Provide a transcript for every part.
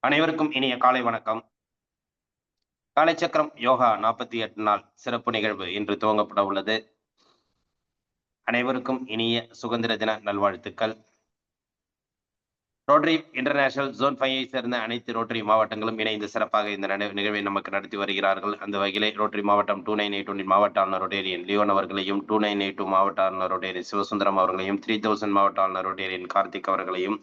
அனைவருக்கும் இனிய காலை வணக்கம். காலைச்சக்கரம் யோகா 48 நாள் சிறப்பு நிகழ்வு இன்று துவங்கப்பட உள்ளது. அனைவருக்கும் இனிய சுதந்திர தின நல்வாழ்த்துக்கள். ரோட்டரி இன்டர்நேஷனல் ஜோன் 5ஐ சேர்ந்த அனைத்து ரோட்டரி மாவட்டங்களும் இணைந்து சிறப்பாக இந்த நிகழ்வை நமக்கு நடத்தி வருகிறார்கள். அந்த வகையிலே ரோட்டரி மாவட்டம் 2981 மாவட்ட ஆளுநர் ரோட்டேரியன் லியோன் அவர்களையும், 2982 மாவட்ட ஆளுநர் ரோட்டேரியன் சிவசுந்தரம் அவர்களையும், 3000 மாவட்ட ஆளுநர் ரோட்டேரியன் கார்த்திக் அவர்களையும்,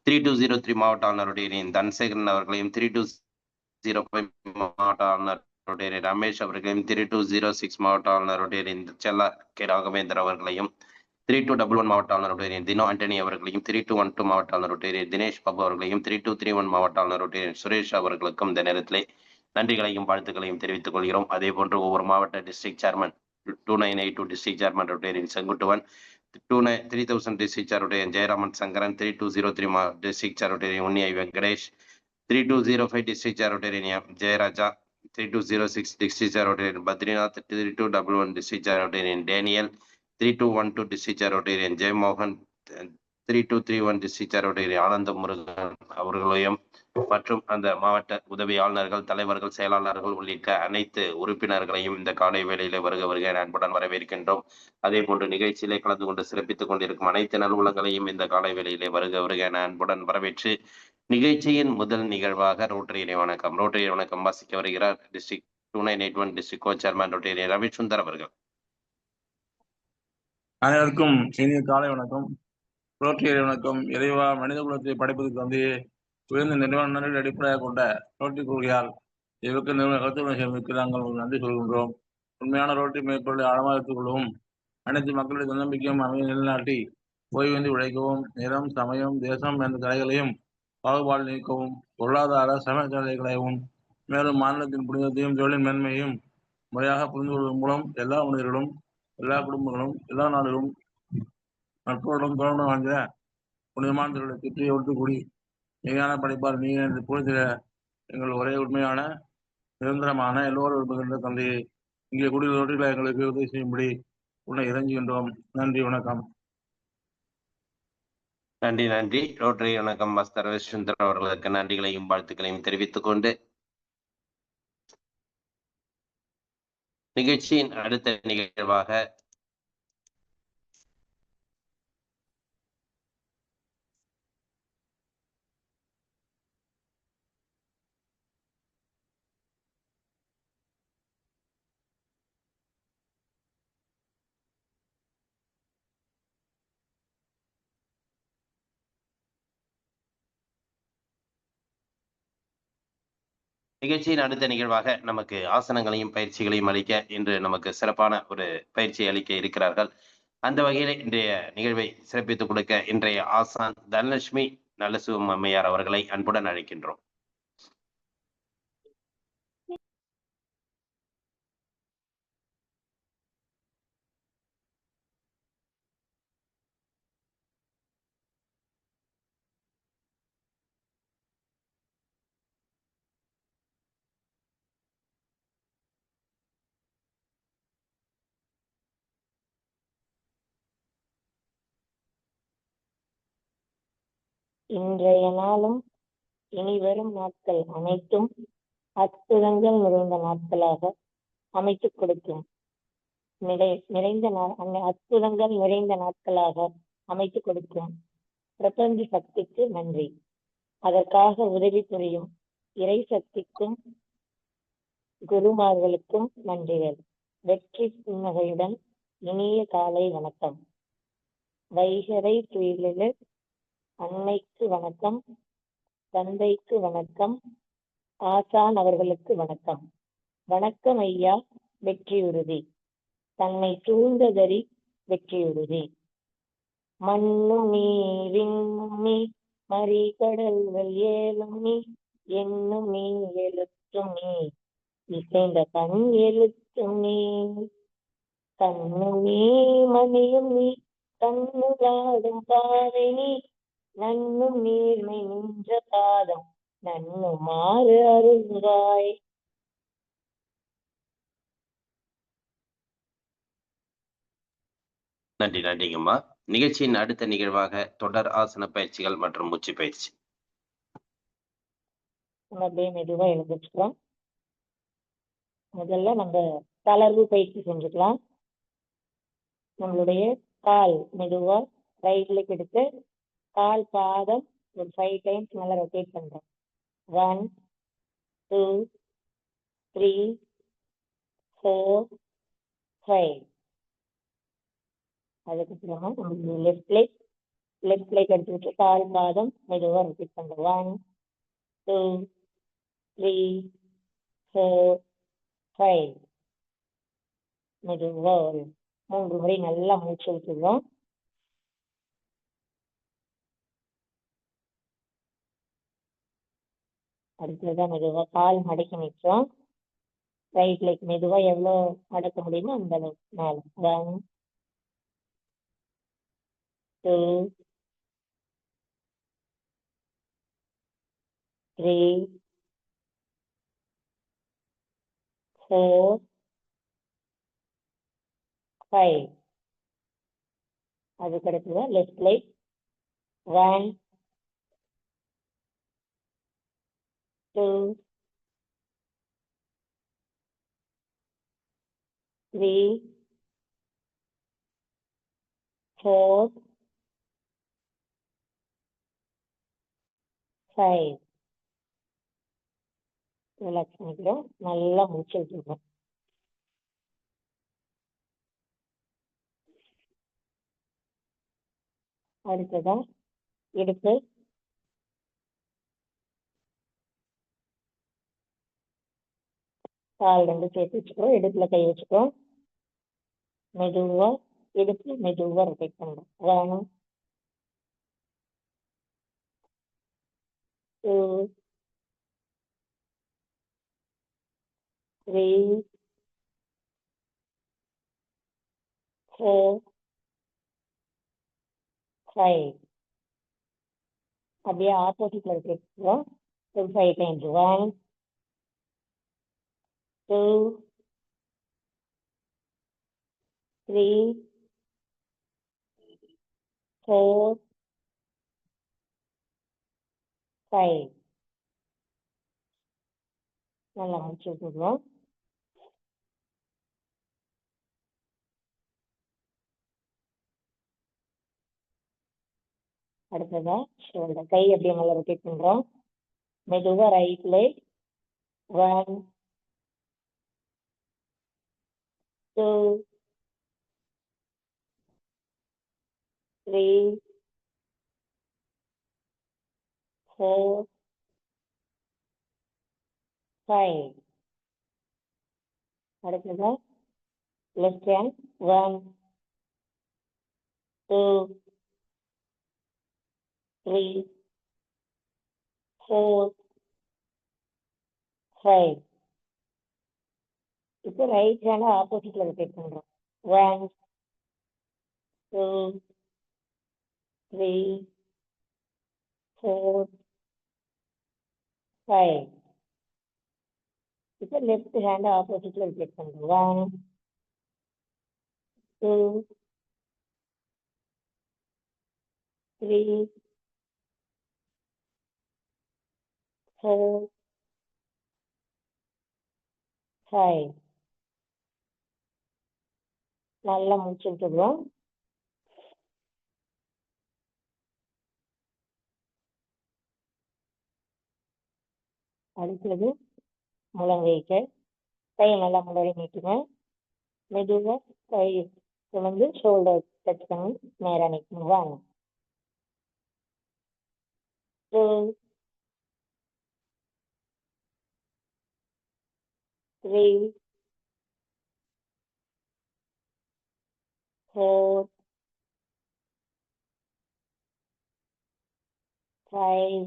3203 மாவட்ட ஆளுநர் ரோட்டேரியன் தனசேகரன் அவர்களையும், 3205 மாவட்ட ஆளுநர் ரோட்டேரியன் ரமேஷ் அவர்களையும், 3206 மாவட்ட ஆளுநர் ரோட்டேரியன் செல்லா கே ராகவேந்தர் அவர்களையும், 3211 மாவட்ட ஆளுநர் ரோட்டேரியன் தினோ ஆண்டனி அவர்களையும், 3212 மாவட்ட ஆளுநர் ரோட்டேரியன் தினேஷ் பாபு அவர்களையும், 3231 மாவட்ட ஆளுநர் ரோட்டேரியன் சுரேஷ் அவர்களுக்கும் இந்த நேரத்திலே நன்றிகளையும் வாழ்த்துக்களையும் தெரிவித்துக் கொள்கிறோம். அதே போன்று ஒவ்வொரு மாவட்ட district chairman 2982 district chairman Rotarian Senguttuvan, 3000 district chair Rotarian Jayaraman Sankaran, 3203 district chair Rotarian உன்னியை Venkatesh, 3205 district chair Rotarian Jayaraja, 3206 district chair Rotarian Badrinath, 3211 district chair Rotarian Daniel, 3212 district chair Rotarian Jayamohan, 3231 district chair Rotarian Ananda Murugan அவர்களையும் மற்றும் அந்த மாவட்ட உதவி ஆளுநர்கள், தலைவர்கள், செயலாளர்கள் உள்ளிட்ட அனைத்து உறுப்பினர்களையும் இந்த காலை வேளையிலே வருக என அன்புடன் வரவேற்கின்றோம். அதே போன்று நிகழ்ச்சியிலே கலந்து கொண்டு சிறப்பித்துக் கொண்டிருக்கும் அனைத்து நல்வுலங்களையும் இந்த காலை வேளையிலே வருக என அன்புடன் வரவேற்று நிகழ்ச்சியின் முதல் நிகழ்வாக ரோட்டரி வணக்கம் வாசிக்க வருகிறார் district 2981 district co chairman Rotary Ravisundar அவர்கள். அனைவருக்கும் இனிய காலை வணக்கம். ரோட்டரி வணக்கம். இறைவா மனித குலத்தை படைப்பதற்கு வந்து உயர்ந்த நிறுவனங்கள் அடிப்படையாக கொண்ட ரோட்டரி கொள்கையால் இவருக்கு கருத்துக்கு நாங்கள் நன்றி சொல்கின்றோம். உண்மையான ரோட்டரி மேற்கொள்ள ஆழமாக எடுத்துக் கொள்ளவும், அனைத்து மக்களுடைய தன்னம்பிக்கையும் அமைய நிலைநாட்டி ஓய்வின்றி உழைக்கவும், நிறம், சமயம், தேசம் என்ற தடைகளையும் பாகுபாடு நீக்கவும், பொருளாதார சமய தடைகளையும், மேலும் மாநிலத்தின் புனிதத்தையும் தொழில் மேன்மையையும் முறையாக புரிந்து கொள்வதன் மூலம் எல்லா மனிதர்களும், எல்லா குடும்பங்களும், எல்லா நாடுகளும் நட்போடும் தோழனும் வாங்கிய புனிதமான தொழிலை சுற்றி ஒட்டுக்கூடி மிகையான படைப்பால் நீ என்று புரிந்திட எங்கள் ஒரே உண்மையான நிரந்தரமான எல்லோரும் விரும்புகின்ற தந்தையை இங்கே குடியுள்ள எங்களுக்கு உதவி செய்யும்படி உன்னை இறங்குகின்றோம். நன்றி, வணக்கம். நன்றி. ரோட்டரி வணக்கம் மாஸ்டர் ரவிசுந்தர் அவர்களுக்கு நன்றிகளையும் வாழ்த்துக்களையும் தெரிவித்துக் கொண்டு நிகழ்ச்சியின் அடுத்த நிகழ்வாக நமக்கு ஆசனங்களையும் பயிற்சிகளையும் அளிக்க இன்று நமக்கு சிறப்பான ஒரு பயிற்சியை அளிக்க இருக்கிறார்கள். அந்த வகையில் இன்றைய நிகழ்வை சிறப்பித்துக் கொடுக்க இன்றைய ஆசான் தனலட்சுமி நல்லசிவம் அம்மையார் அவர்களை அன்புடன் அழைக்கின்றோம். இன்றைய நாளும் இனிவரும் நாட்கள் அனைத்தும் அற்புதங்கள் நிறைந்த நாட்களாக அமைத்துக் கொடுக்கும் அற்புதங்கள் நிறைந்த நாட்களாக அமைத்துக் கொடுக்கும் பிரபஞ்ச சக்திக்கு நன்றி. அதற்காக உதவி புரியும் இறை சக்திக்கும் குருமார்களுக்கும் நன்றிகள். வெற்றி புன்னகையுடன் இனிய காலை வணக்கம். வைகரை துயிலில் அன்னைக்கு வணக்கம், தந்தைக்கு வணக்கம், ஆசான் அவர்களுக்கு வணக்கம். வணக்கம் ஐயா. வெற்றி உறுதி. தன்னை சூழ்ந்ததறி வெற்றி உறுதி. மண்ணும் நீரின்னும் நீ, மறிகடல்கள் ஏழும் நீ, என்னும் நீ, எழுத்தும் நீ, இசைந்த கண் எழுத்தும் நீ, கண்ணும் நீ, மணியும் நீ, கண்ணுலாடும் பாதை நீ, நன்னும் நீர்மை நின்ற பாதம் நன்னுமாறு அருள்வாய். நன்றிங்கம்மா. நிகழ்ச்சியின் அடுத்த நிகழ்வாக தொடர் ஆசன பயிற்சிகள் மற்றும் மூச்சு பயிற்சி. நம்ம அப்படியே மெதுவா எழுந்திரிச்சுக்கலாம். முதல்ல நம்ம தளர்வு பயிற்சி செஞ்சுக்கலாம். நம்மளுடைய கால் மெதுவா ரைட் லெக் எடுத்து கால் பாதம் ஒரு 5 டைம்ஸ் நல்லா ரொட்டேட் பண்றோம். 1 2 3 4 5. அதுக்கப்புறமா நம்மளுடைய லெஃப்ட் லெக் எடுத்துக்கிட்டு கால் பாதம் மெதுவா ரொட்டேட் பண்றோம். 1 2 3 4 5. மெதுவா ஒரு 3 முறை நல்லா மூச்சு விட்டுருவோம். அடுத்ததான் மெதுவா கால் மடக்கி நிற்கிறோம். ரைட் லெக் மெதுவா எவ்வளோ மடக்க முடியுமோ அந்த அளவுக்கு மேல. 1 2 3 4 5. அதுக்கு அடுத்ததான் லெஃப்ட் லெக் 1 2 3 4 5. ரிலாக்ஸ் பண்ணிக்கிறோம். நல்லா மூச்சு விட்டுருக்கோம். அடுத்ததா இடுப்பு கால் 2 சேர்த்து வச்சுக்கிறோம். இடுப்புல கை வச்சுக்கிறோம். மெதுவா இடுப்பு மெதுவா ரொட்டேட் பண்ணுறோம். 1 2 3 4 5. அப்படியே ஆப்போசிட்ல ரொட்டேட் பண்ணுறோம். ஒரு 5 டைம்ஸ். 1 2 3 4 5. நல்லா மூச்சு விட்டுருவோம். அடுத்ததா ஷோல்டர் கை அப்படியே நல்லா ரொட்டேட் பண்றோம். மெதுவா ரைட் லெக் 1 2 3 4 5. அடுத்ததா லெஃப்ட் ஹேண்ட் 1 2 3 4 5. இப்போ ரைட் ஹேண்ட் ஆப்போசிட்ல ரொட்டேட் பண்றோம். 1 2 3 4 5. இப்போ லெஃப்ட் ஹேண்ட் ஆப்போசிட்ல ரொட்டேட் பண்றோம். 1 2 3 4 5. நல்லா மூச்சு விட்டுடுவோம். அடுத்தது முழங்கைக்கு கை நல்லா முன்னாடி நீட்டுங்க. மெதுவா கை சுமந்து ஷோல்டர் டச் பண்ணி நேரா நிற்கணும். 1 2 3 4 5.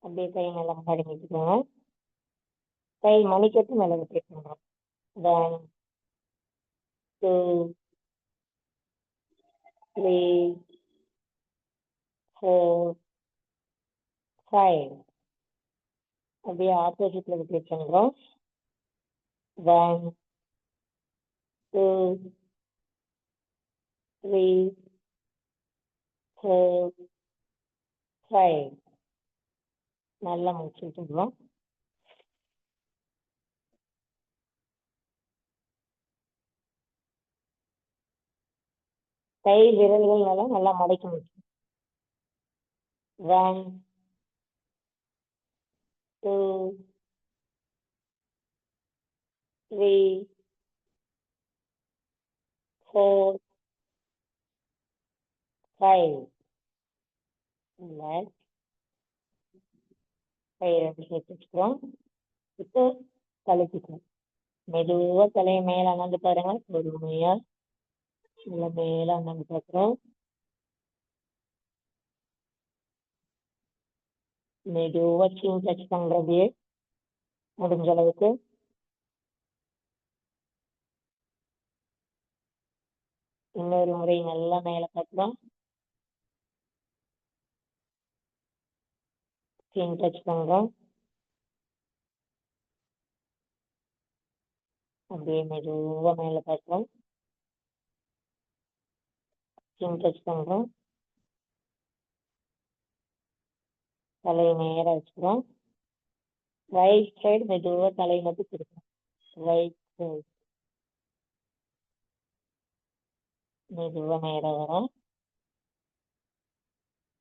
அப்படியே கை நல்லா முன்னாடி நீட்டுக்கோங்க. கை மணிக்கட்டு மேலே ரொட்டேட் பண்ணுறோம். 1 2 3 4 5. அப்படியே ஆப்போசிட்ல ரொட்டேட் பண்ணுறோம். 1 2 3 4 5. நல்லா மூச்சு விட்டுடுவோம். கை விரல்கள் நல்லா மடக்கி முடிக்கும். 1 2 3 4 5 ரிலாக்ஸ். கை ரெண்டு சேர்த்து வச்சுக்கிறோம். இப்போ தலைக்குக்கிறோம். மெதுவா தலையை மேல அண்ணாந்து பாருங்க. பொறுமையா நல்லா மேல அண்ணாந்து பார்க்குறோம். மெதுவா சின் டச் பண்றது முடிஞ்ச அளவுக்கு. இன்னொரு முறை நல்லா மேல பார்க்குறோம். சின் டச் பண்றோம். அப்படியே மெதுவா மேல பார்க்குறோம். சின் டச் பண்றோம். தலையை நேரா வச்சுக்கிறோம். ரைட் சைடு மெதுவா தலையை மட்டும் திருப்போம். ரைட் சைடு மெதுவா நேரா வரும்.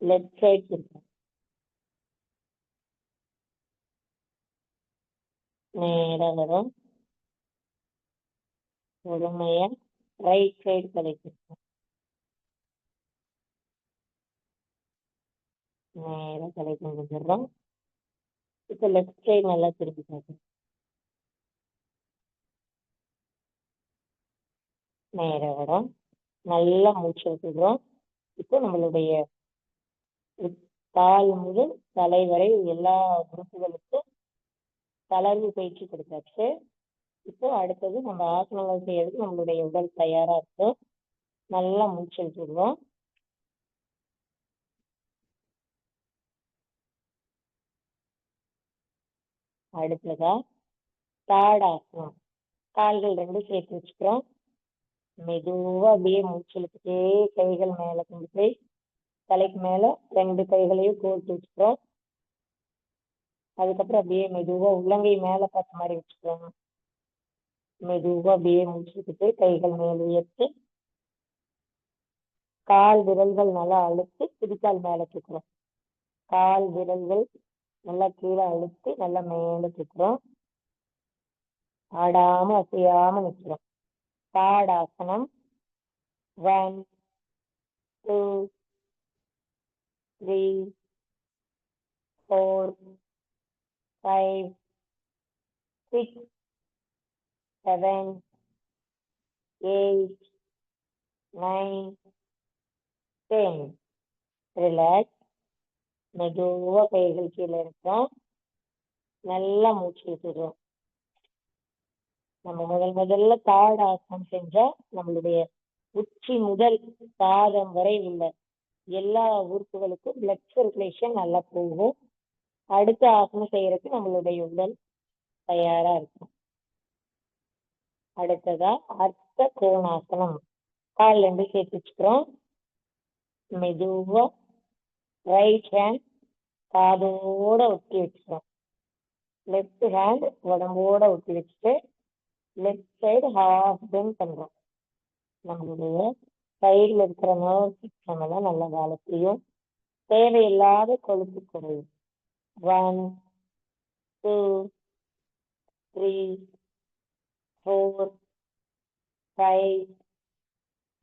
லெஃப்ட் சைடு திருப்போம். நேரா வரும். பொறுமையா ரைட் சைடு தலை திருப்போம். நேரா தலை கொண்டு வந்துடுறோம். இப்போ லெஃப்ட் சைடு நல்லா திருப்பி பார்க்கணும். நேரா வரும். நல்லா மூச்சு விட்டுடுறோம். இப்போ நம்மளுடைய கால் முதல் தலை வரை எல்லா உறுப்புகளுக்கும் தளர்வு பயிற்சி கொடுத்தாச்சு. இப்போ அடுத்தது நம்ம ஆசனங்கள் செய்யறதுக்கு நம்மளுடைய உடல் தயாரா இருக்கும். நல்லா மூச்சு விட்டுடுவோம். அடுத்ததா தாடாசனம். கால்கள் ரெண்டும் சேர்த்து வச்சுக்கிறோம். மெதுவா அப்படியே மூச்சு இழுத்துட்டே கைகள் மேல கொண்டு போய் தலைக்கு மேல ரெண்டு கைகளையும் கோர்த்து வச்சுக்கிறோம். அதுக்கப்புறம் அப்படியே மெதுவா உள்ளங்கை மேல பார்த்த மாதிரி வச்சுக்கிறோம். மெதுவா அப்படியே மூச்சு இழுத்துட்டு கைகள் மேல உயர்த்தி கால் விரல்கள் நல்லா அழுத்தி பிடிக்கால் மேல தூக்குறோம். கால் விரல்கள் நல்லா கீழே அழுத்தி நல்லா மேல தூக்குறோம். ஆடாம அசையாம நிற்கிறோம். தாடாசனம். 1 2 3 4 5 6 7 8 9 10. ரிலாக்ஸ். மெதுவா கைகள் கீழே இருக்கும். நல்லா மூச்சு விட்டுடுறோம். நம்ம முதல்ல தாடாசனம் செஞ்சா நம்மளுடைய உச்சி முதல் பாதம் வரை உள்ள எல்லா உறுப்புகளுக்கும் பிளட் சர்க்குலேஷன் நல்லா போகும். அடுத்த ஆசனம் செய்யறதுக்கு நம்மளுடைய உடல் தயாரா இருக்கும். அடுத்ததா அர்த்த கோணாசனம். கால் ரெண்டு சேர்த்து வச்சுக்கிறோம். மெதுவா ரைட் ஹேண்ட் காதோட ஒட்டி வச்சுக்கிறோம். லெஃப்ட் ஹேண்ட் உடம்போட ஒட்டி வச்சுட்டு லெஃப்ட் சைடு ஹாஃப் பெண்ட் பண்றோம். நம்மளுடைய சைடில் இருக்கிற நர்வ் சிஸ்டம் எல்லாம் நல்லா வேலை செய்யும். தேவையில்லாத கொழுப்பு குறையும். 1 2 3 4 5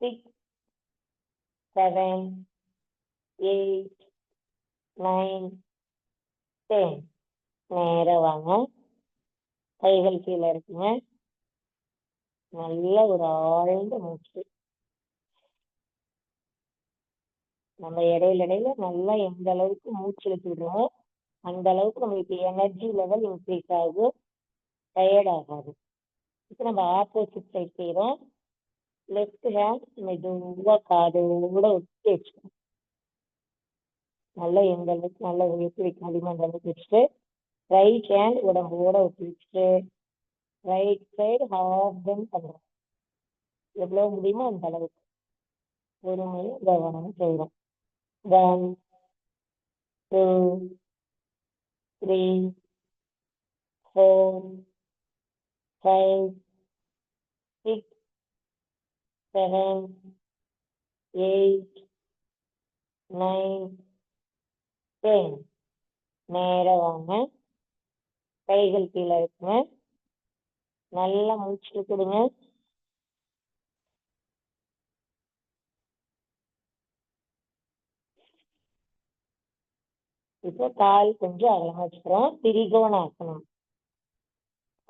6 7 8 9 10. நேரா வாங்க. கைகள் கீழே இருக்குங்க. நல்ல ஒரு ஆழ்ந்த மூச்சு. நம்ம இடையில நல்லா எந்த அளவுக்கு மூச்சு இழுத்துடுறோமோ அந்த அளவுக்கு நம்மளுக்கு எனர்ஜி லெவல் இன்க்ரீஸ் ஆகும். டயர்ட் ஆகாது. இப்போ நம்ம ஆப்போசிட் சைட் செய்யறோம். லெஃப்ட் ஹேண்ட் மெதுவா காதோட ஒட்டி வச்சுக்கணும். நல்லா எந்த அளவுக்கு நல்லா உயர்த்தி வைக்க முடியுமோ அந்த அளவுக்கு வச்சுட்டு ரைட் ஹேண்ட் உடம்போட ஒட்டி வச்சுட்டு ரைட் சைடு ஹாஃப் பெண்ட் பண்றோம். எவ்வளவு முடியுமோ அந்த அளவுக்கு பொறுமையும் கவனமும் செய்யறோம். 1 2 3, 4, 5, 6, 7, 8, 9, 10. நேரா வாங்க. கைகள் கீழே இருக்குங்க. நல்லா மூச்சு இழுத்துடுங்க. இப்போ கால் கொஞ்சம் அகலமா வச்சுக்கிறோம். திரிகோணாசனம்.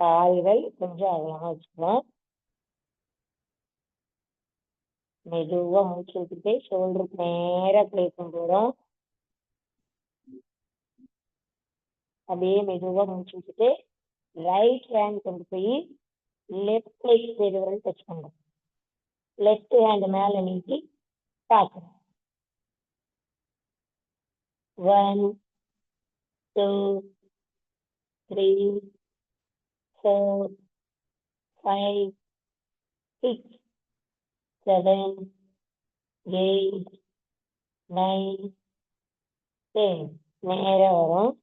கால்கள் கொஞ்சம் அகலமா வச்சுக்கிறோம். மெதுவா மூச்சு இழுத்துட்டு ஷோல்டருக்கு நேரா பிளேஸ் போறோம். அப்படியே மெதுவா மூச்சு விட்டுட்டு ரைட் ஹேண்ட் கொண்டு போய் லெஃப்ட் லெக் பெருவிரல் டச் பண்றோம். லெஃப்ட் ஹேண்ட் மேல நீட்டி பார்க்கணும். 1, 2, 3, 4, 5, 6, 7, 8, 9, 10. நேரா வரும்.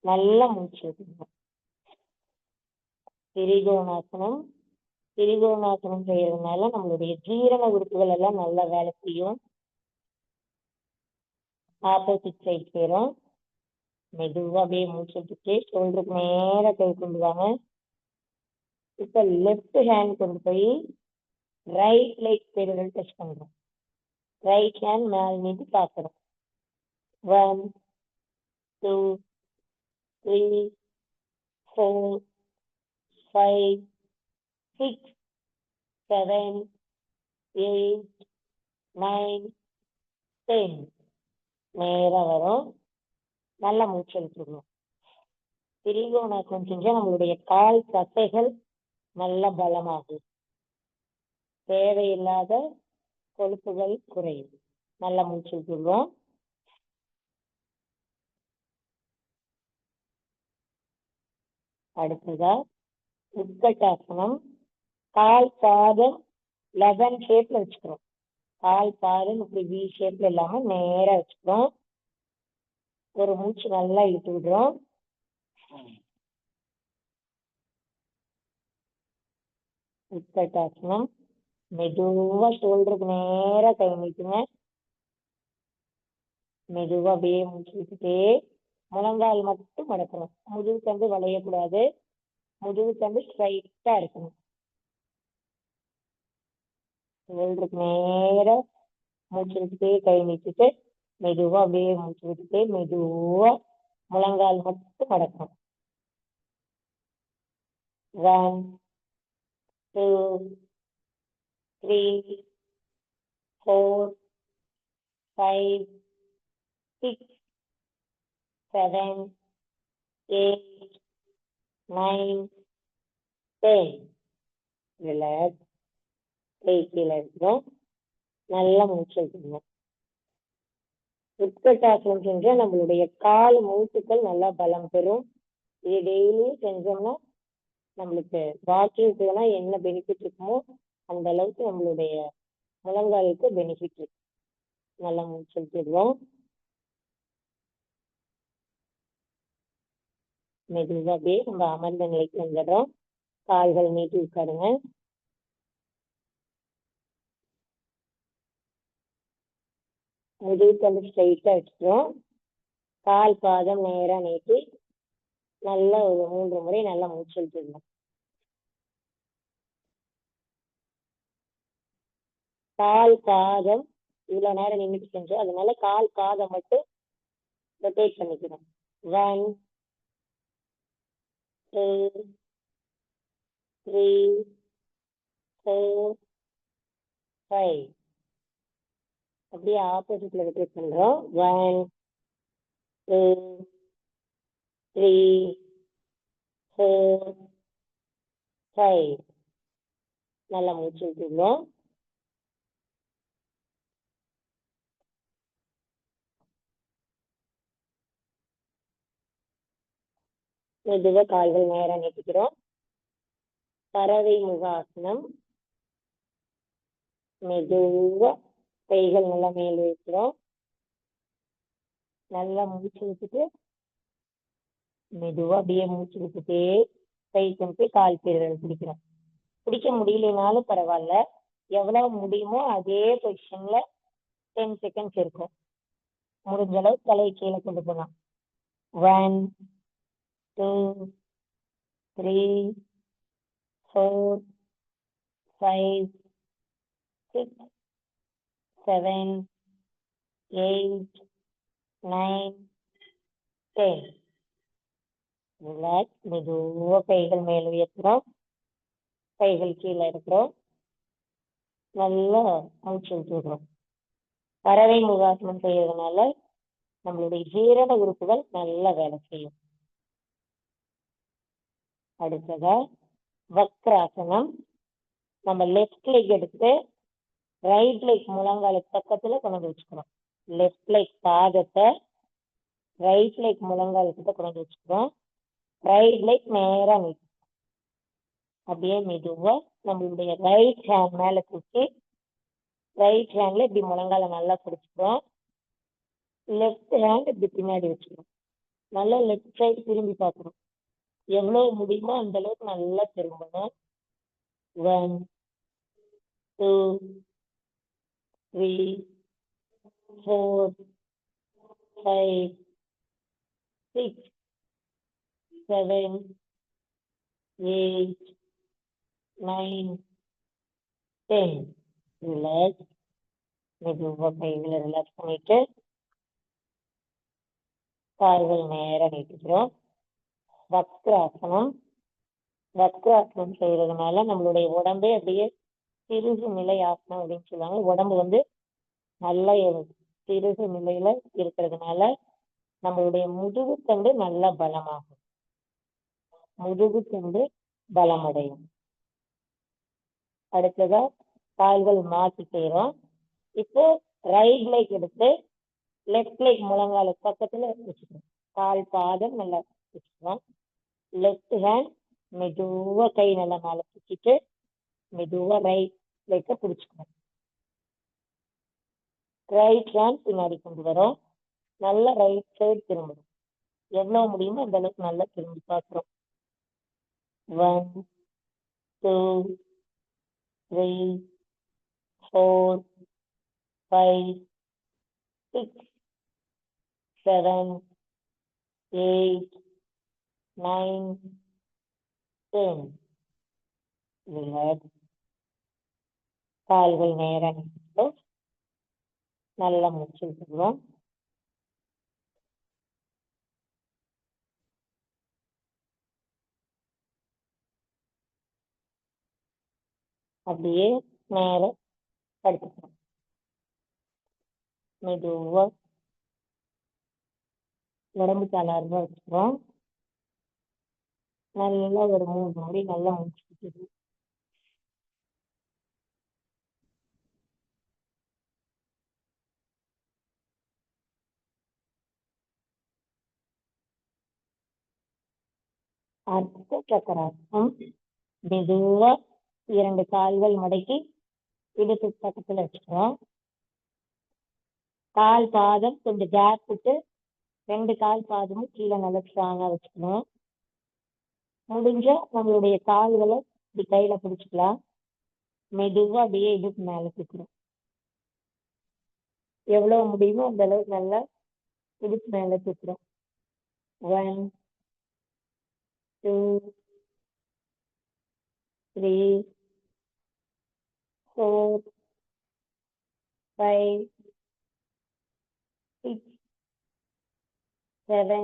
நல்லா மூச்சு விட்டுக்கணும். திரிகோணாசனம். திரிகோணாசனம் செய்யறதுனால நம்மளுடைய ஜீரண உறுப்புகள் எல்லாம் நல்லா வேலை செய்யும். ஆப்போசிட் சைட் செய்யறோம். மெதுவா அப்படியே மூச்சு விட்டுட்டு ஷோல்டருக்கு நேரா கை கொண்டு வாங்க. இப்ப லெஃப்ட் ஹேண்ட் கொண்டு போய் ரைட் லெக் பெருவிரல் டச் பண்றோம். ரைட் ஹேண்ட் மேல நீட்டி பார்க்கறோம். 1, 2, 3, 4, 5, 6, 7, 8, 9, 10. நேரா வரும். நல்லா மூச்சு இழுத்துடணும். திரிகோணாசனம் செஞ்சா நம்மளுடைய கால் தசைகள் நல்ல பலமாகும். தேவையில்லாத கொழுப்புகள் குறையும். நல்லா மூச்சு இழுத்துடுவோம். அடுத்ததா உட்கட்டாசனம். கால் பாதம் 11 ஷேப்ல வச்சுக்கிறோம். கால் பாதம் இப்படி வி ஷேப்ல இல்லாம நேரா வச்சுக்கிறோம். ஒரு மூச்சு நல்லா இழுத்து விடுறோம். உட்கட்டாசனம். மெதுவா ஷோல்டருக்கு நேரா கை நீட்டுங்க. மெதுவா அப்படியே மூச்சு விட்டுட்டே முழங்கால் மட்டும் மடக்கணும். முதுகு தண்டு வளையக்கூடாது. முதுகு தண்டு ஸ்ட்ரைட்டா இருக்கணும். ஷோல்டருக்கு நேரா மூச்சு விட்டுட்டே கை நீட்டிட்டு மெதுவா அப்படியே மூச்சு விட்டுட்டே மெதுவா முழங்கால் மட்டும் மடக்கணும். 1, 2, 3, 4, 5, 6, 7, 8, 9, 10. ரிலாக்ஸ். கை கீழே இருக்கணும். நல்லா மூச்சு விட்டுக்கணும். உட்கட்டாசனம் செஞ்சா நம்மளுடைய கால் மூட்டுக்கள் நல்லா பலம் பெறும். இது டெய்லியும் செஞ்சோம்னா நம்மளுக்கு வாக்கிங் போனா என்ன பெனிஃபிட் இருக்குமோ அந்த அளவுக்கு நம்மளுடைய முழங்காலுக்கு பெனிஃபிட் இருக்கு. நல்லா மூச்சு விட்டுடுவோம். மெதுவா அப்படியே நம்ம அமர்ந்த நிலைக்கு வந்துடுறோம். கால்கள் நீட்டி உட்காருங்க. முதுகு தண்டு ஸ்ட்ரைட்டா வச்சுக்கிறோம். கால் பாதம் நேரா நீட்டி நல்லா ஒரு 3 முறை நல்லா மூச்சு இழுத்துடணும். கால் பாதம் இவ்வளவு நேரம் நின்றுட்டு செஞ்சோம். அதனால கால் பாதம் மட்டும் ரொட்டேட் பண்ணிக்கணும். 1, 2, 3, 4, 5. அப்படியே ஆப்போசிட்ல ரொட்டேட் பண்றோம். 1, 2, 3, 4, 5. நல்லா மூச்சு விட்டுடுவோம். மெதுவா கால்கள் நேரா நீட்டிக்கிறோம். பறவை முகாசனம். மெதுவா கைகள் நல்லா மேல் வைக்கிறோம். நல்லா மூச்சு விட்டுட்டு மெதுவா அப்படியே மூச்சு விட்டுட்டே கை கொண்டு போய் கால் பேர்கள் பிடிக்கிறோம். பிடிக்க முடியலனாலும் பரவாயில்ல, எவ்வளவு முடியுமோ அதே பொசிஷன்ல 10 செகண்ட்ஸ் இருக்கும். முடிஞ்ச அளவு தலையை கீழே கொண்டு போகலாம். 1 2 3 4 5 6 7 8 9 10. ரிலாக்ஸ். மெதுவா கைகள் மேல் உயர்த்துறோம், கைகள் கீழே இருக்கிறோம். நல்லா மூச்சு விட்டுறோம். பறவை முகாசனம் செய்யறதுனால நம்மளுடைய ஜீரண உறுப்புகள் நல்லா வேலை செய்யும். அடுத்ததா வக்ராசனம். நம்ம லெஃப்ட் லெக் எடுத்து ரைட் லெக் முழங்காலுக்கு பக்கத்துல கொண்டு வச்சுக்கிறோம். லெஃப்ட் லெக் பாதத்தை ரைட் லெக் முழங்கால் கிட்ட கொண்டு வச்சுக்கிறோம். ரைட் லெக் நேரா நீட்டு. அப்படியே மெதுவா நம்மளுடைய ரைட் ஹேண்ட் மேல தூக்கி ரைட் ஹேண்ட்ல இப்படி முழங்கால நல்லா பிடிச்சிக்கிறோம். லெஃப்ட் ஹேண்ட் இப்படி பின்னாடி வச்சுக்கிறோம். நல்லா லெஃப்ட் சைடு திரும்பி பார்க்கணும். எவ்வளவு முடியுமோ அந்த அளவுக்கு நல்லா திரும்பணும். 1 2 3 4 5 6 7 8 9 10. ரிலாக்ஸ். மெதுவா கைகளை ரிலாக்ஸ் பண்ணிட்டு கால்கள் நேரம் நீட்டுக்கிறோம். வக்ராசனம். வக்ராசனம் செய்யறதுனால நம்மளுடைய உடம்பே அப்படியே திருகு நிலை ஆசனம் அப்படின்னு சொல்லுவாங்க. உடம்பு நல்ல திருகு நிலையில இருக்கிறதுனால நம்மளுடைய முதுகு தண்டு நல்லா பலமாகும். முதுகு தண்டு பலமடையும். அடுத்ததா கால்கள் மாற்றி செய்யறோம். இப்போ ரைட் லெக் எடுத்து லெஃப்ட் லெக் முழங்காலுக்கு பக்கத்துல வச்சுக்கணும். கால் பாதம் நல்லா வச்சுக்கணும். லெஃப்ட் ஹேண்ட் மெதுவா கை நல்லா மேல தூக்கிட்டு மெதுவா ரைட் லெக்க பிடிச்சுக்கணும். ரைட் ஹேண்ட் பின்னாடி கொண்டு வரோம். நல்லா ரைட் சைடு திரும்பணும். எவ்வளவு முடியுமோ அந்த அளவுக்கு நல்லா திரும்பி பார்க்கிறோம். 1 2 3 4 5 6 7 8 9 10. ரிலாக்ஸ். கால்கள் நேரம் நல்லா மூச்சு விட்டுருவோம். அப்படியே நேர படுத்துக்கிறோம். மெதுவா உடம்பு தளர்வா வச்சுக்கிறோம். நல்லா ஒரு 3 முறை நல்லா மூச்சு விட்டுருவோம். அர்த்த சக்கராசனம். மெதுவா 2 கால்கள் மடக்கி இடுப்பு பக்கத்துல வச்சுக்கிறோம். கால் பாதம் கொஞ்சம் கேப் விட்டு 2 கால் பாதமும் கீழே நல்லா ஸ்ட்ராங்கா வச்சுக்கணும். முடிஞ்ச நம்மளுடைய கால்களை இப்படி கையில பிடிச்சிக்கலாம். மெதுவா அப்படியே இடுப்பு மேல தூக்குறோம். எவ்வளவு முடியுமோ அந்த அளவுக்கு நல்லா இடுப்பு மேல தூக்குறோம். 1 2 3 4 5 6 7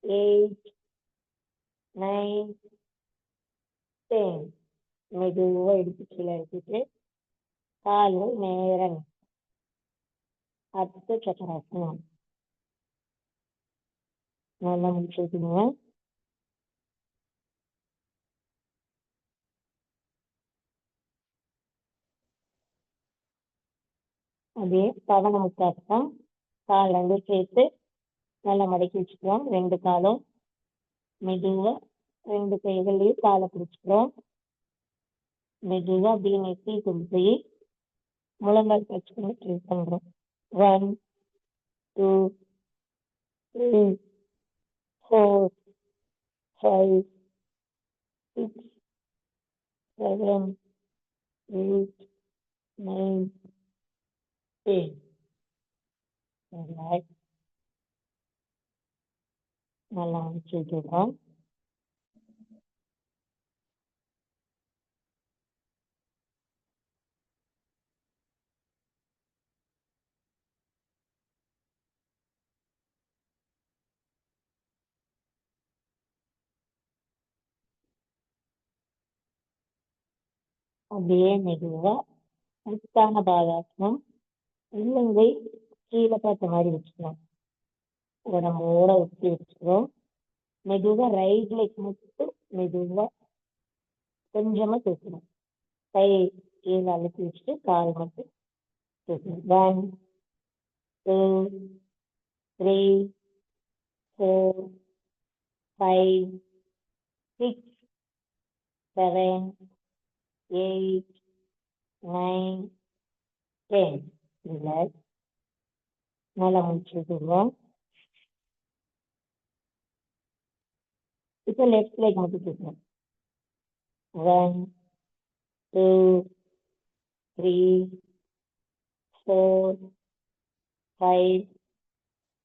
8 9 10. மெதுவா இடுப்பு கீழே எடுத்துட்டு கால்கள் நேரம் அர்த்த சக்கராசனம். நல்லா மூச்சு விட்டுங்க. அதே பவன முத்தாசனம். கால் 2 சேர்த்து நல்லா மடக்கி வச்சுக்கிறோம். 2 காலும் மெதுவா 2 கைகள்லயும் காலை பிடிச்சிக்கிறோம். மெதுவா அப்படியே நெத்தி கொண்டு போய் முழங்கால் வச்சுக்கொண்டு ட்ரை பண்றோம். 1 2 3 4, 5, 6, 7, 8, 9, 10. Relax. நல்லா வச்சுக்கிறோம். அப்படியே மெதுவா உத்தான பாதாசனம், உள்ளங்கை கீழே பார்த்த மாதிரி வச்சுக்கணும். உடம்போட ஒட்டி வச்சுக்கிறோம். மெதுவா ரைட் லெக் மட்டும் மெதுவா கொஞ்சமா தூக்கணும். கை கீழே அழுத்தி வச்சுட்டு கால் மட்டும் தூக்கணும். 1, 2, 3, 4, 5, 6, 7, 8, 9, 10. Relax. நல்லா மூச்சு விட்டுருவோம். இப்போ லெஃப்ட் லெக் மட்டும் தூக்கணும். 1, 2, 3, 4, 5,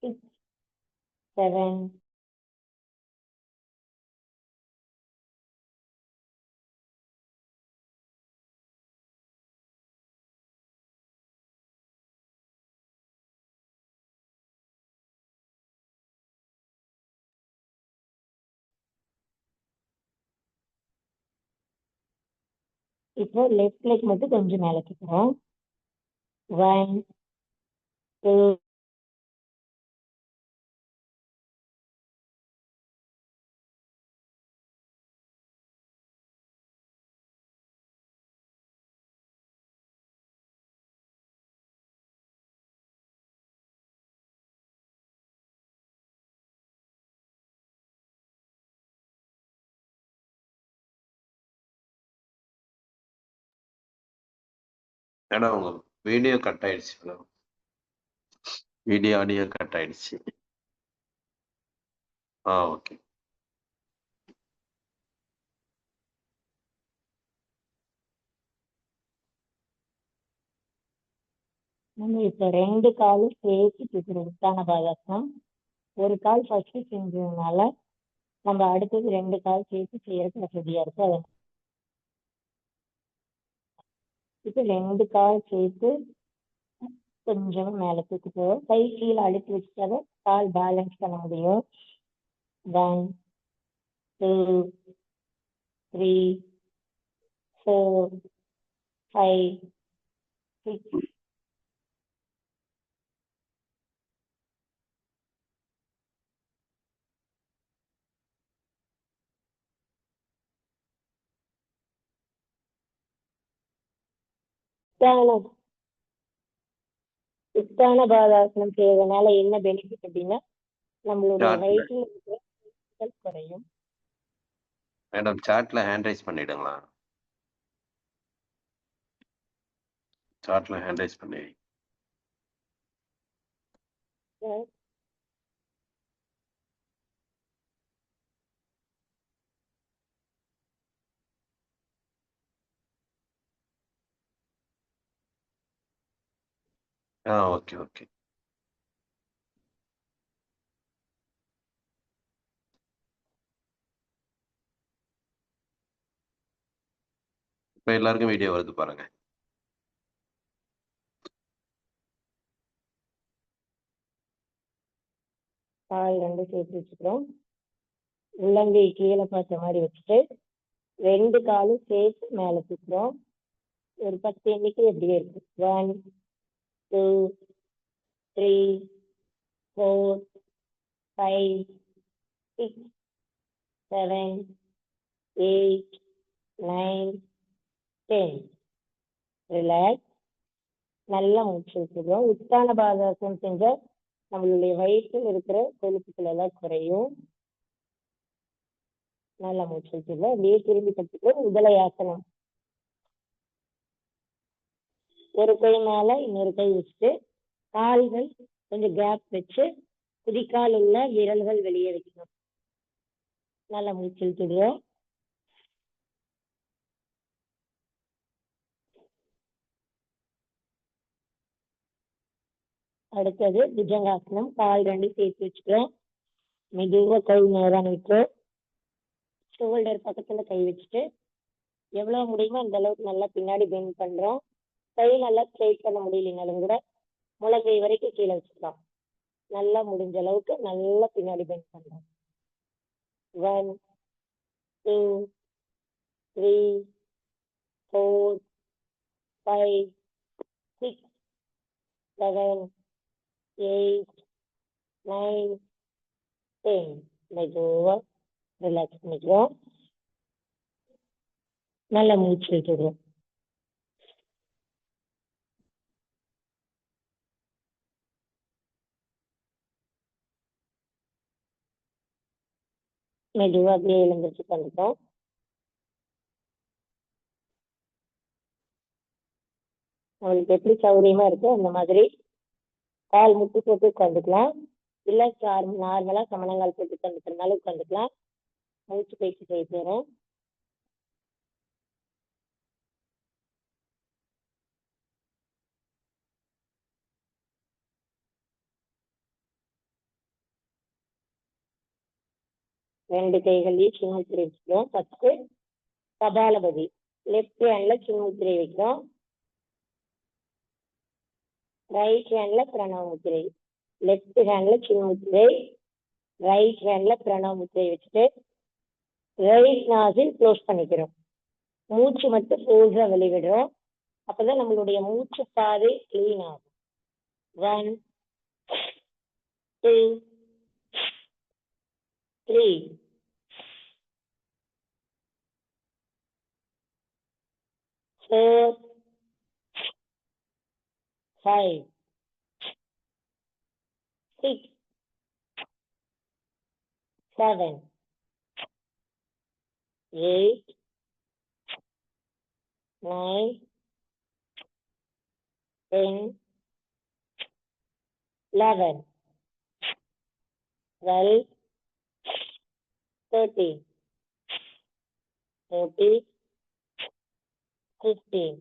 6, 7. இப்போ லெஃப்ட் லெக் மட்டும் கொஞ்சம் மேலே தூக்குறோம். 1, 2, மேடம் உங்க வீடியோ கட் ஆயிடுச்சு மேடம். வீடியோ ஆடியோ கட் ஆயிடுச்சு. ஓகே. நம்ம இப்போ 2 காலும் சேர்த்து தூக்குறோம். உத்தான பாதாசனம். ஒரு கால் ஃபர்ஸ்ட் செஞ்சதுனால நம்ம அடுத்தது 2 கால் சேர்த்து செய்யறதுக்கு வசதியா இருக்கு. அது இப்போ 2 கால் சேர்த்து கொஞ்சம் மேலே தூக்கிட்டு கை கீழே அழுத்தி வச்சுட்டாலும் கால் பேலன்ஸ் பண்ண முடியும். 1, 2, 3, 4, 5, 6. உத்தான பாதாசனம் செய்யறதுனால என்ன பெனிஃபிட் அப்படின்னா நம்மளுடைய சாட்ல வயிற்றில் இருக்கிற உடல் குறையும். மேடம் சாட்ல ஹேண்ட் ரைஸ் பண்ணிடுங்களா? சாட்ல ஹேண்ட் ரைஸ் பண்ணி ஓகே ஓகே. இப்போ எல்லாருக்கும் வீடியோ வருது பாருங்க. கால் 2 சேர்த்து வச்சுக்கிறோம். உள்ளங்கை கீழே பார்த்த மாதிரி வச்சுட்டு 2 காலும் சேர்த்து மேலே தூக்குறோம். ஒரு 10 எண்ணிக்கை எப்படியே இருக்கு. 1, 2, 3, 4, 5, 6, 7, 8, 9, 10. ரிலாக்ஸ். நல்லா மூச்சு விட்டுருவோம். உத்தான பாதாசனம் செஞ்ச நம்மளுடைய வயிற்றில் இருக்கிற கொழுப்புகள் எல்லாம் குறையும். நல்லா மூச்சு விட்டுருவோம். அப்படியே திரும்பி கற்றுக்கிறோம். உதலையாசனம். ஒரு கை மேல இன்னொரு கை வச்சுட்டு கால்கள் கொஞ்சம் கேப் வச்சு குதிக்கால் உள்ள விரல்கள் வெளியே வைக்கணும். நல்லா மூச்சு இழுத்துடுவோம். அடுத்தது புஜங்காசனம். கால் ரெண்டு சேர்த்து வச்சுக்கிறோம். மெதுவா கை நேரம் வச்சு ஷோல்டர் பக்கத்துல கை வச்சுட்டு எவ்வளவு முடியுமோ அந்த அளவுக்கு நல்லா பின்னாடி பெண்ட் பண்றோம். கை நல்லா ஸ்ட்ரைட் பண்ண முடியலனாலும் கூட முழங்கை வரைக்கும் கீழே வச்சுக்கலாம். நல்லா முடிஞ்ச அளவுக்கு நல்லா பின்னாடி பெண்ட் பண்றோம். 1 2 3 4 5 6 7 8 9 10. மெதுவா ரிலாக்ஸ் பண்ணிக்கிறோம். நல்லா மூச்சு விட்டுடுவோம். மெதுவா அப்படியே எழுந்திரிச்சு பண்ணிட்டோம். உங்களுக்கு எப்படி சௌகரியமா இருக்கு அந்த மாதிரி கால் முட்டு போட்டு உட்காந்துக்கலாம். இல்ல நார்மலா சமணங்கால் போட்டு உட்காந்துக்கிறதுனால உட்காந்துக்கலாம். மூச்சு பயிற்சி செய்ய போறோம். ரெண்டு கைகள்லயும் சின்ன முத்திரை வச்சுக்கிறோம். ஃபர்ஸ்ட் கபாலபதி. லெஃப்ட் ஹேண்ட்ல சின்ன முத்திரை வைக்கிறோம். ரைட் ஹேண்ட்ல பிரணவ முத்திரை. லெஃப்ட் ஹேண்ட்ல சின்ன முத்திரை, ரைட் ஹேண்ட்ல பிரணவ முத்திரை வச்சுட்டு ரைட் நாசில் க்ளோஸ் பண்ணிக்கிறோம். மூச்சு மட்டும் ஃபோர்ஸா வெளிவிடுறோம். அப்பதான் நம்மளுடைய மூச்சு பாதை கிளீன் ஆகும். 1 2 3 4 5 6 7 8 9 10 11 12 13 14 15.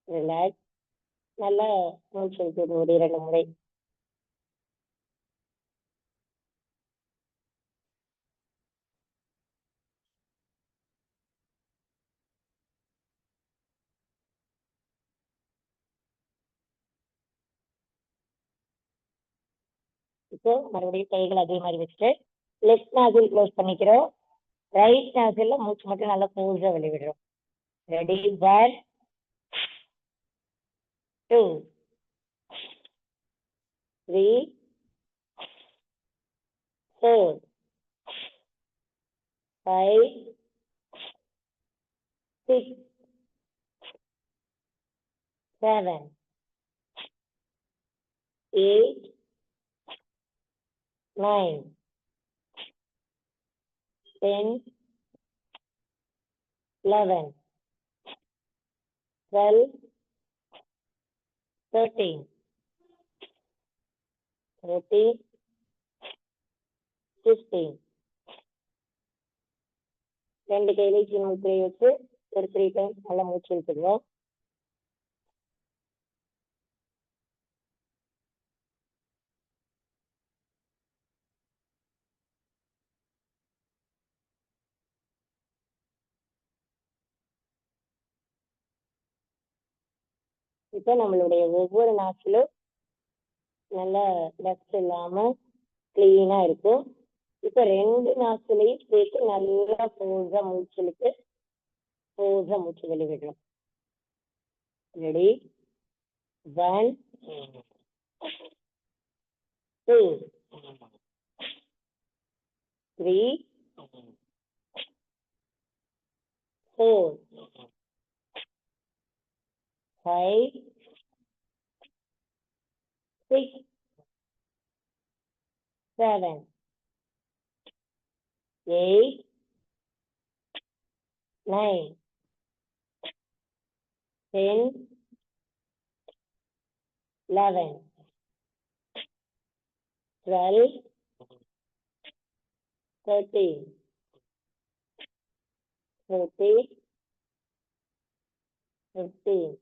ரிலாக்ஸ். நல்லா மூச்சு விட்டு ஒரு 2 முறை. இப்போ மறுபடியும் கைகள் அதே மாதிரி வச்சுட்டு லெஃப்ட் நாசில் க்ளோஸ் பண்ணிக்கிறோம். ரைட் நாசில்ல மூச்சு மட்டும் நல்லா ஃபோர்ஸா வெளிவிடுறோம். ரெடி? 1 2 3 4 5 6 7 8 9 10 11 12 13 14 15. ரெண்டு கையிலையும் சின்ன முத்திரை வச்சு ஒரு 3 டைம்ஸ் நல்லா மூச்சு இழுத்துடுவோம். இப்போ நம்மளுடைய ஒவ்வொரு நாட்களும் நல்லா டஸ்ட் இல்லாம கிளீனா இருக்கும். இப்போ 2 நாட்களையும் சேர்த்து நல்லா ஃபோர்ஸா மூச்சு வெளிவிடுறோம். ரெடி? 1 2 3 4 5 6 7 8 9 10 11 12 13, 14, 15.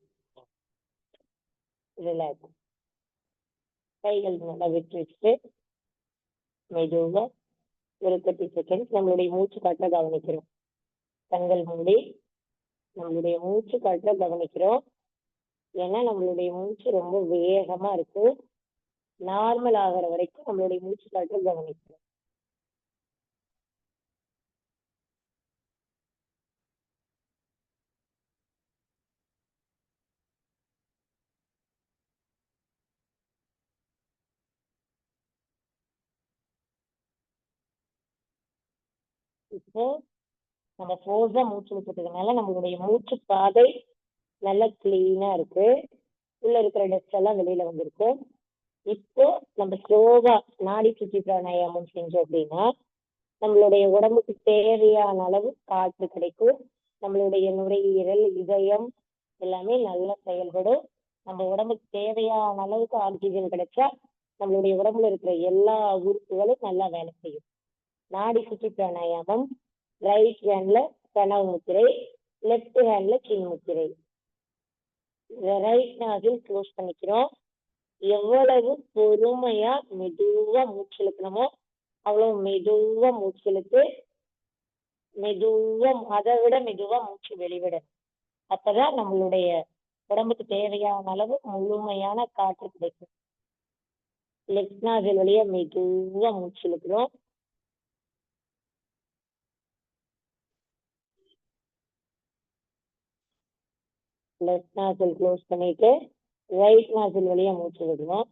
ரிலாக்ஸ். கைகள் நல்லா விட்டு வச்சுட்டு மெதுவா ஒரு 30 செகண்ட்ஸ் நம்மளுடைய மூச்சு காற்ற கவனிக்கிறோம். கண்கள் மூடி நம்மளுடைய மூச்சு காற்ற கவனிக்கிறோம். ஏன்னா நம்மளுடைய மூச்சு ரொம்ப வேகமா இருக்கு. நார்மல் ஆகிற வரைக்கும் நம்மளுடைய மூச்சு காற்ற கவனிக்கிறோம். இப்போ நம்ம ஃபோர்ஸா மூச்சு விட்டுறதுனால நம்மளுடைய மூச்சு பாதை நல்லா கிளீனா இருக்கு. உள்ள இருக்கிற டஸ்ட் எல்லாம் வெளியில வந்திருக்கு. இப்போ நம்ம ஸ்லோவா நாடி சுத்தி பிராணாயாமம் செஞ்சோம் அப்படின்னா நம்மளுடைய உடம்புக்கு தேவையான அளவு காற்று கிடைக்கும். நம்மளுடைய நுரையீரல், இதயம் எல்லாமே நல்லா செயல்படும். நம்ம உடம்புக்கு தேவையான அளவுக்கு ஆக்சிஜன் கிடைச்சா நம்மளுடைய உடம்புல இருக்கிற எல்லா உறுப்புகளும் நல்லா வேலை செய்யும். நாடி சுத்தி பிராணாயாமம். ரைட் ஹேண்ட்ல கனவு முத்திரை, லெஃப்ட் ஹேண்ட்ல சின் முத்திரை. ரைட் நாசில் க்ளோஸ் பண்ணிக்கிறோம். எவ்வளவு பொறுமையா மெதுவா மூச்சு இழுக்கணுமோ அவ்வளவு மெதுவா மூச்சு இழுத்து மெதுவா அதை விட மெதுவா மூச்சு வெளிவிடணும். அப்பதான் நம்மளுடைய உடம்புக்கு தேவையான அளவு முழுமையான காற்று கிடைக்கும். லெஃப்ட் நாசில் வழியா மெதுவா மூச்சு இழுக்கிறோம். லெஃப்ட் நாசில் க்ளோஸ் பண்ணிட்டு ரைட் நாசில் வழியா மூச்சு விடுவோம்.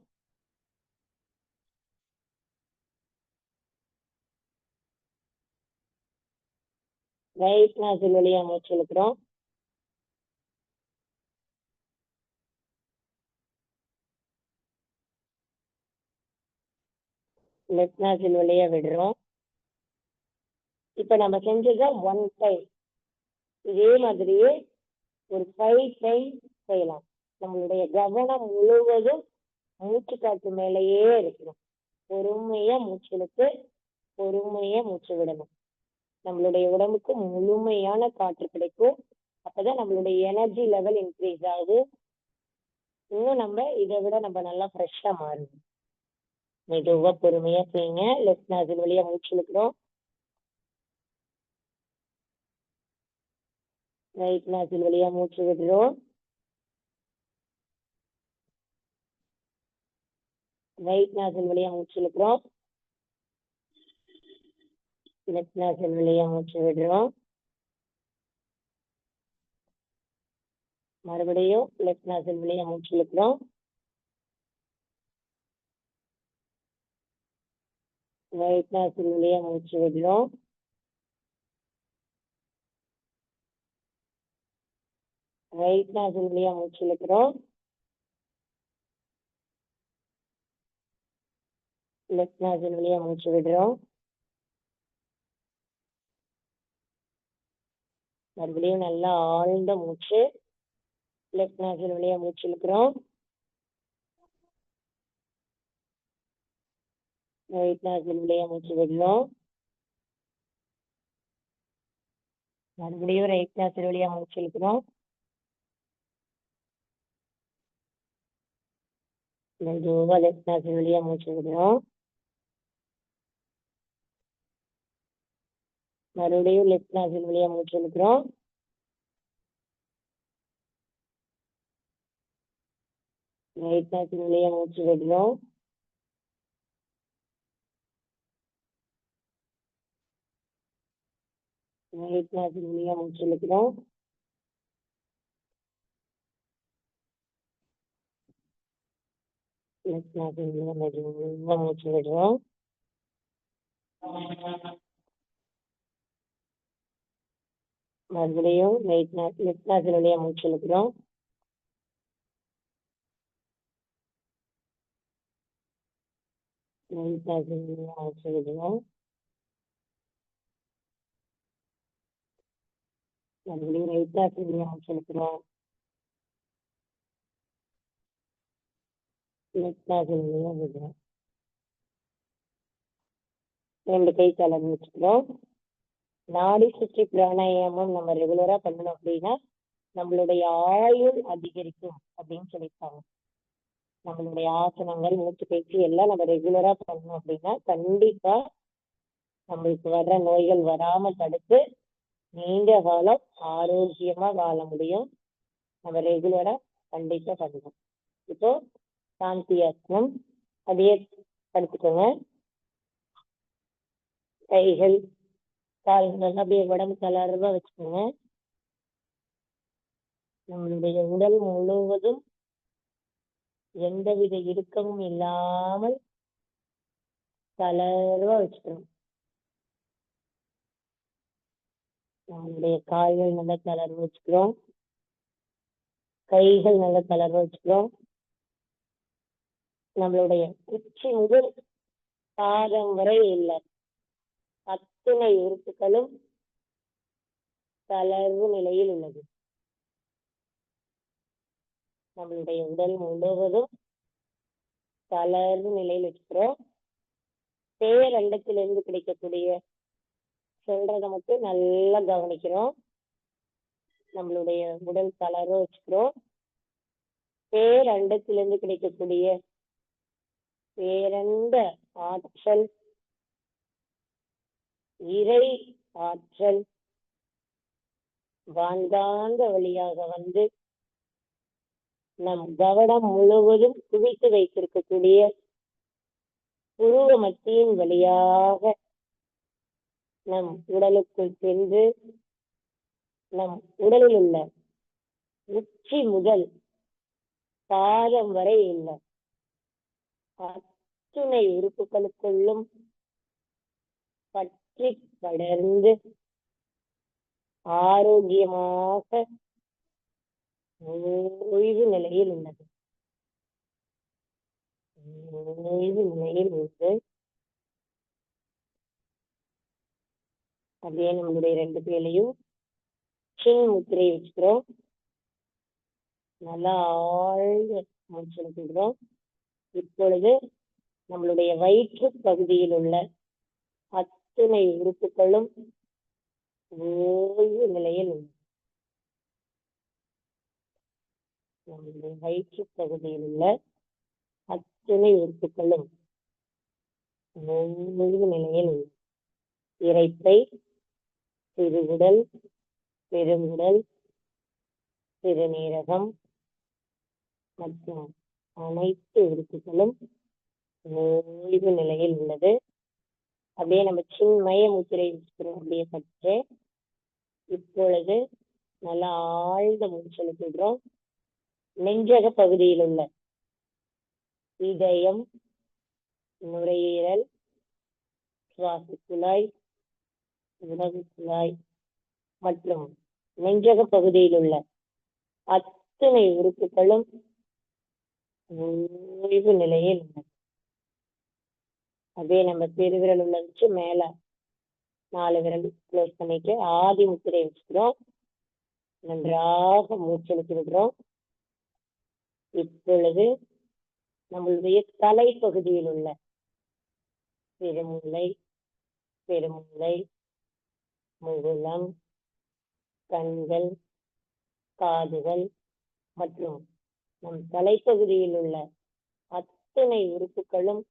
ரைட் நாசில் வழியா மூச்சு இழுக்கிறோம். லெஃப்ட் நாசில் வழியா விடுறோம். இப்ப நம்ம செஞ்சது 1 டைம். இதே மாதிரியே ஒரு 5 டைம் செய்யலாம். நம்மளுடைய கவனம் முழுவதும் மூச்சு காற்று மேலேயே இருக்கணும். பொறுமையா மூச்சு இழுத்து பொறுமையா மூச்சு விடணும். நம்மளுடைய உடம்புக்கு முழுமையான காற்று கிடைக்கும். அப்பதான் நம்மளுடைய எனர்ஜி லெவல் இன்க்ரீஸ் ஆகுது. இன்னும் நம்ம இதை விட நம்ம நல்லா ஃப்ரெஷ்ஷா மாறுவோம். மெதுவா பொறுமையா செய்யுங்க. லெஃப்ட் நாசில் வழியா மூச்சு இழுக்கிறோம். ரைட் நாசில் வழியா மூச்சு விடுறோம். ரைட் நாசில் வழியா மூச்சு இழுக்கிறோம். லெஃப்ட் நாசில் வழியா மூச்சு விடுறோம். மறுபடியும் லெஃப்ட் நாசில் வழியா மூச்சு இழுக்கிறோம். ரைட் நாசில் வழியா மூச்சு விடுறோம். ரைட் நாசில் வழியா மூச்சு இழுக்கிறோம். லெஃப்ட் நாசில் வழியா மூச்சு விடுறோம். மறுபடியும் நல்லா ஆழ்ந்த மூச்சு. லெஃப்ட் நாசில் வழியா மூச்சு இழுக்கிறோம். ரைட் நாசில் வழியா மூச்சு விடுறோம். மறுபடியும் ரைட் நாசில் வழியா மூச்சு இழுக்கிறோம். மெதுவா லெஃப்ட் நாசில் வழியா மூச்சு விடுறோம். மறுபடியும் லெஃப்ட் நாசில் வழியா மூச்சு இழுக்கிறோம். ரைட் நாசில் வழியா மூச்சு விடுறோம். ரைட் நாசில் வழியா மூச்சு இழுக்கிறோம். லெஃப்ட் நாசில் வழியா மெதுவா மூச்சு விடுறோம். மறுபடியும் லெஃப்ட் நாசில் வழியா மூச்சு இழுக்கிறோம். ரைட் நாசில் வழியா மூச்சு விடுறோம். மறுபடியும் ரைட் நாசில் வழியா மூச்சு இழுக்கிறோம். லெஃப்ட் நாசில் வழியா விடுறோம். 2 கை தளர்ந்து வச்சுக்கிறோம். நாடி சுற்றி பிராணாயாமம் நம்ம ரெகுலரா பண்ணணும் அப்படின்னா நம்மளுடைய ஆயுள் அதிகரிக்கும் அப்படின்னு சொல்லியிருக்காங்க. நம்மளுடைய ஆசனங்கள், மூச்சு பயிற்சி எல்லாம் நம்ம ரெகுலரா பண்ணணும் அப்படின்னா கண்டிப்பா நம்மளுக்கு வர்ற நோய்கள் வராம தடுத்து நீண்ட காலம் ஆரோக்கியமா வாழ முடியும். நம்ம ரெகுலரா கண்டிப்பா பண்ணணும். இப்போ சாந்தியாசனம் அதையே படுத்துக்கோங்க. கைகள் கால்கள் அப்படியே உடம்பு தளர்வா வச்சுக்கோங்க. நம்மளுடைய உடல் முழுவதும் எந்தவித இறுக்கமும் இல்லாமல் தளர்வா வச்சுக்கணும். நம்மளுடைய கால்கள் நல்லா தளர்வு வச்சுக்கிறோம். கைகள் நல்லா தளர்வு வச்சுக்கிறோம். நம்மளுடைய உச்சி முதல் பாதம் வரை உள்ள அத்தனை உறுப்புகளும் தளர்வு நிலையில் உள்ளது. நம்மளுடைய உடல் முழுவதும் தளர்வு நிலையில் வச்சுக்கிறோம். பேரண்டத்திலிருந்து கிடைக்கக்கூடிய சொல்றதை மட்டும் நல்லா கவனிக்கிறோம். நம்மளுடைய உடல் தளர்வு வச்சுக்கிறோம். பேரண்டத்திலிருந்து கிடைக்கக்கூடிய பேரண்ட ஆற்றல், இறை ஆற்றல் வான்காந்த வழியாக வந்து நம் கவனம் முழுவதும் குவித்து வைத்திருக்கக்கூடிய புருவ மத்தியின் வழியாக நம் உடலுக்குள் சென்று நம் உடலில் உள்ள உச்சி முதல் பாதம் வரை உள்ள அத்துணை உறுப்புகளுக்குள்ளும் பற்றி படர்ந்து ஆரோக்கியமாக ஓய்வு நிலையில் உள்ளது. ஓய்வு நிலையில் இருந்து அப்படியே நம்மளுடைய 2 பேரையும் சின் முத்திரை வச்சுக்கிறோம். நல்லா ஆழ்ந்த மூச்சு எடுத்துக்கிறோம். இப்பொழுது நம்மளுடைய வயிற்று பகுதியில் உள்ள அத்தனை உறுப்புகளும் ஓய்வு நிலையில் உள்ளது. நம்மளுடைய வயிற்று பகுதியில் உள்ள அத்தனை உறுப்புகளும் ஓய்வு நிலையில் உள்ளது. இரைப்பை, சிறுகுடல், பெருங்குடல், சிறுநீரகம் மற்றும் அனைத்து உறுப்புகளும் ஓய்வு நிலையில் உள்ளது. அப்படியே நம்ம சின்மய முத்திரை வச்சுக்கிறோம். அப்படியே பற்று இப்பொழுது நல்லா ஆழ்ந்த மூச்சு எடுத்துக்கிறோம். நெஞ்சக பகுதியில் உள்ள இதயம், நுரையீரல், சுவாச குழாய், உணவு குழாய் மற்றும் நெஞ்சக பகுதியில் உள்ள அத்தனை உறுப்புகளும் ஓய்வு நிலையில் உள்ளது. அதே நம்ம பெருவிரல் உள்ள வச்சு மேல 4 விரல் க்ளோஸ் பண்ணிட்டு ஆதி முத்திரை வச்சுக்கிறோம். நன்றாக மூச்செடுத்து விடுறோம். இப்பொழுது நம்மளுடைய தலைப்பகுதியில் உள்ள சிறுமூளை, பெருமூளை, முகுளம், கண்கள், காதுகள் மற்றும் நம் தலைப்பகுதியில் உள்ள அத்தனை உறுப்புகளும்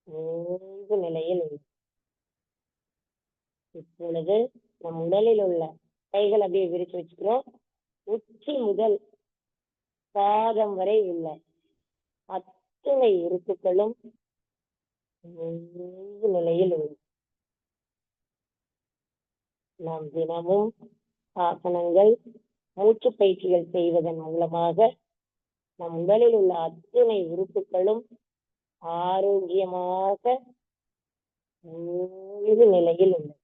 ஓய்வு நிலையில் உள்ளது. இப்பொழுது நம் உடலில் உள்ள கைகள் அப்படியே விரிச்சு வச்சுக்கிறோம். உச்சி முதல் பாதம் வரை உள்ள அத்தனை உறுப்புகளும் ஓய்வு நிலையில் உள்ளது. நாம் தினமும் ஆசனங்கள், மூச்சு பயிற்சிகள் செய்வதன் மூலமாக நம் உடலில் உள்ள அத்தனை உறுப்புகளும் ஆரோக்கியமாக ஓய்வு நிலையில் உள்ளது.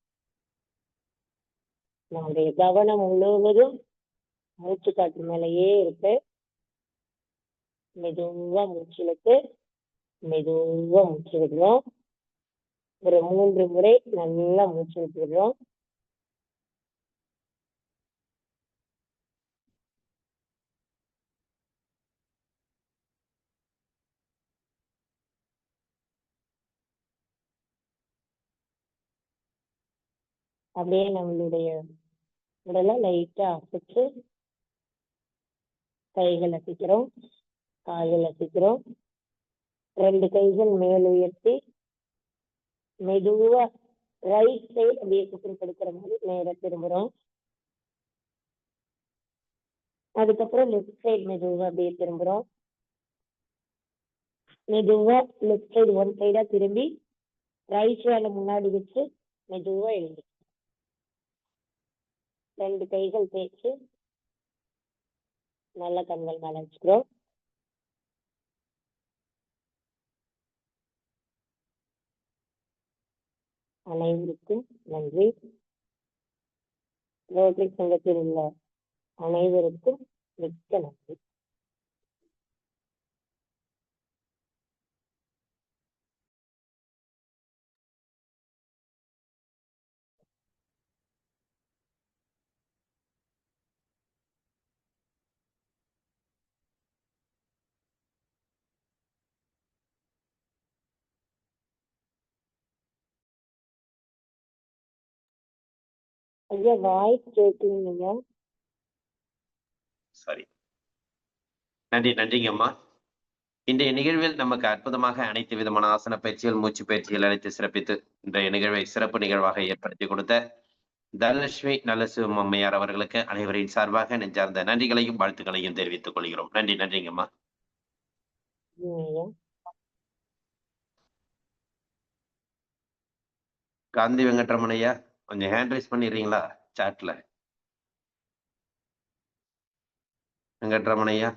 நம்முடைய கவனம் முழுவதும் மூச்சு காற்று மேலேயே இருக்கு. மெதுவா மூச்சிலுக்கு மெதுவா மூச்சு விடுறோம். ஒரு 3 முறை நல்லா மூச்சு விட்டுடுறோம். அப்படியே நம்மளுடைய உடலை லைட்டா அசைச்சு கைகள் அசைக்கிறோம், கால்கள் அசைக்கிறோம். 2 கைகள் மேல் உயர்த்தி மெதுவா ரைட் சைடு அப்படியே குப்புற படுக்கிற மாதிரி நேரா திரும்புறோம். அதுக்கப்புறம் லெஃப்ட் சைடு மெதுவா அப்படியே திரும்புறோம். மெதுவா லெஃப்ட் சைடு ஒன் சைடா திரும்பி ரைட் ஹேண்ட முன்னாடி வச்சு மெதுவா எழுந்து 2 கைகள் தேய்ச்சு நல்லா கண்கள் மேல வச்சுக்கிறோம். அனைவருக்கும் நன்றி. ரோட்டரி சங்கத்தில் உள்ள அனைவருக்கும் மிக்க நன்றி. ஐயா வாய்ஸ் கேட்குறீங்க? சரி, நன்றிங்கம்மா. இன்றைய நிகழ்வில் நமக்கு அற்புதமாக அனைத்து விதமான ஆசன பயிற்சிகள், மூச்சு பயிற்சிகள் அளித்து சிறப்பித்து இன்றைய நிகழ்வை சிறப்பு நிகழ்வாக ஏற்படுத்தி கொடுத்த தனலட்சுமி நல்லசிவம் அம்மையார் அவர்களுக்கு அனைவரின் சார்பாக நெஞ்சார்ந்த நன்றிகளையும் வாழ்த்துக்களையும் தெரிவித்துக் கொள்கிறோம். நன்றிங்கம்மா. ஐயா காந்தி வெங்கட்ரமன் ஐயா, கொஞ்சம் ஹேண்ட் ரைஸ் பண்ணிடுறீங்களா சாட்ல? வெங்கட்ரமன் ஐயா.